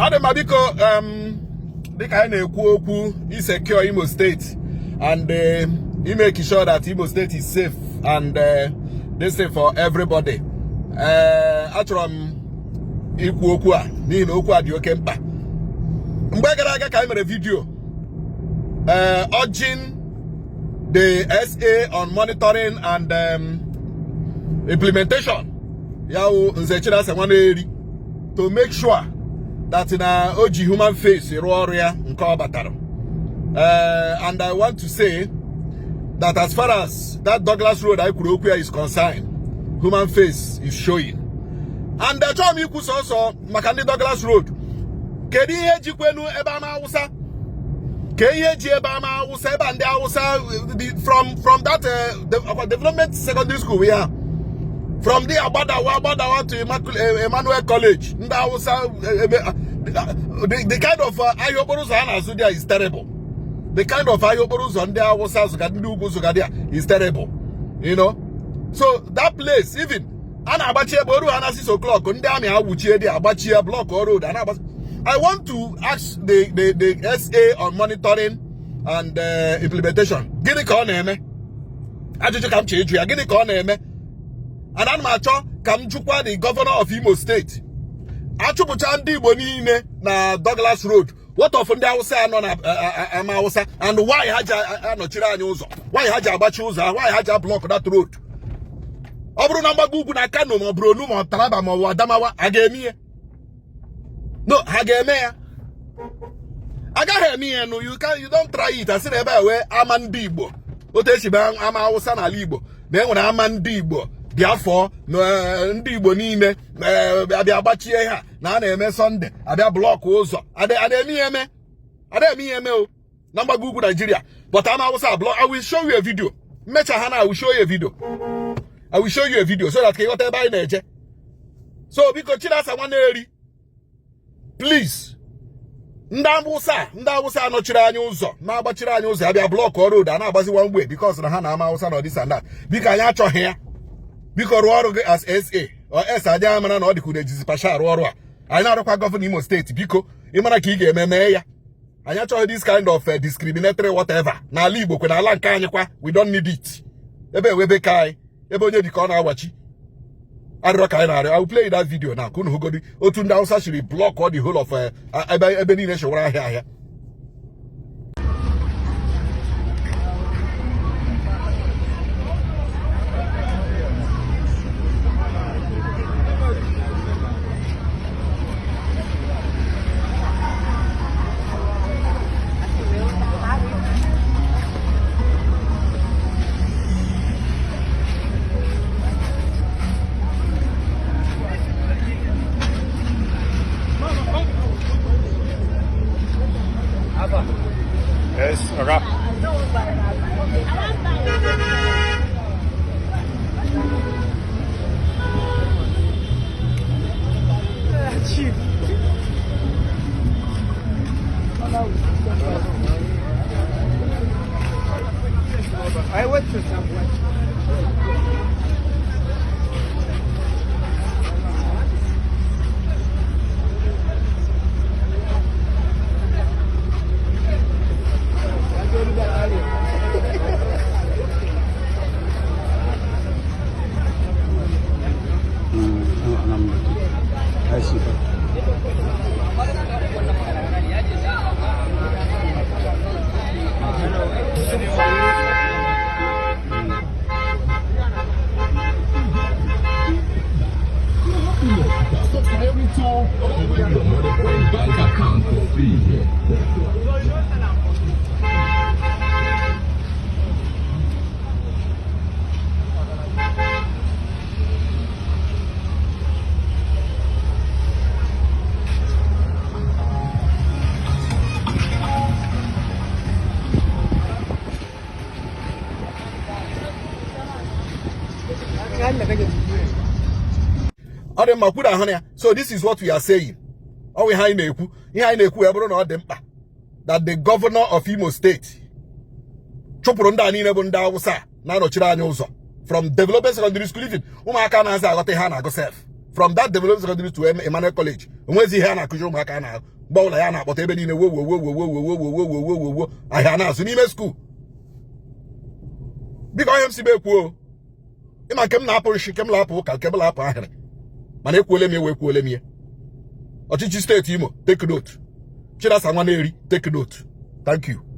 Ademabiko, the kind of Kuoku is secure Imo State, and he making sure that Imo State is safe and they safe for everybody. Actually, Ikuokua, ni Okua di Okempa. Mbegaraga kamera video urging the SA on monitoring and implementation. Yao nzechira se eri to make sure that in a OG human face and I want to say that as far as that Douglas Road IGBO is concerned, human face is showing. And the job you could also Makandi Douglas Road. Kedi Jikwenu Ama Awusa. Kedi Ama Awusa and the Awusa from that development secondary school we are. From the Abadawa to Emmanuel College, the kind of Ayoborus Anazudia is terrible. The kind of Ayoborus on there is terrible. You know? So that place, even Anabachia Boru and 6 o'clock, Abachia block or road. I want to ask the SA on monitoring and implementation. Gini Koneme. Ajuju come change. Gini Koneme. And I'm Kamjukwa, the governor of Imo State. Achubuchandi Bonine na Douglas Road. What of the Awusa non Ama Awusa? And why Haja no Chiranyuzo? Why Haja Bachuza? Why Haja block that road? Obru number Google na Kano mo Bronu mo Taraba mo Wadamawa Agemi. No, Hagemea. Agahemi no, you don't try it. I said where Aman Bibo. Oteshiba Ama Awusa na Libo. Then when Aman Bibo. Therefore, ndị Igbo niile abịa agbachie ha na na-eme Sunday abịa block ụzọ ademi eme o na mgbago ugwu Nigeria, but Ama Awusa block. I will show you a video. Mecha hana, I will show you a video. I will show you a video so that you ebe anyị na-eje. So biko Chinasa Nwaneri, please, ndị Awusa anọchiri anyị ụzọ na-agbachiri anyị ụzọ abịa block road a na-agbazi one way because na ha na Ama Awusa na this and that. Biko anyị achọghị ya. Because we as SA or SIRI mana no could pasha ruwa. I know governor Imo State because imana ki ga-ememe ya. Anya chọ this kind of discriminatory whatever. Na ala Igbo kwe na ala nke anyị kwa, we don't need it. Ebe webe kai, ebe onye dịka ọ na-awachi. I will play that video now. Kunu hugodi otu ndị Hausa should block all the whole of ebe niile showara ahịa. Yes, a wrap. Chief. I went to somewhere. So this is what we are saying. That the governor of Imo State from development secondary school even from that development secondary to Emmanuel College. Onwezi ihe na akujo maka na gba ya na akpọta ebe niile wo ahịa na asụ n'ime school. Biko onye m si be kwuo. Ịma nke m na-apụ nshi nke m na-apụ ụka nke m na-apụ ahịrị. Mana ekwuole m ewe ekwuole m ya. Ọchịchị steeti Imo, take note. Chidasa Nwaneri, take note. Thank you.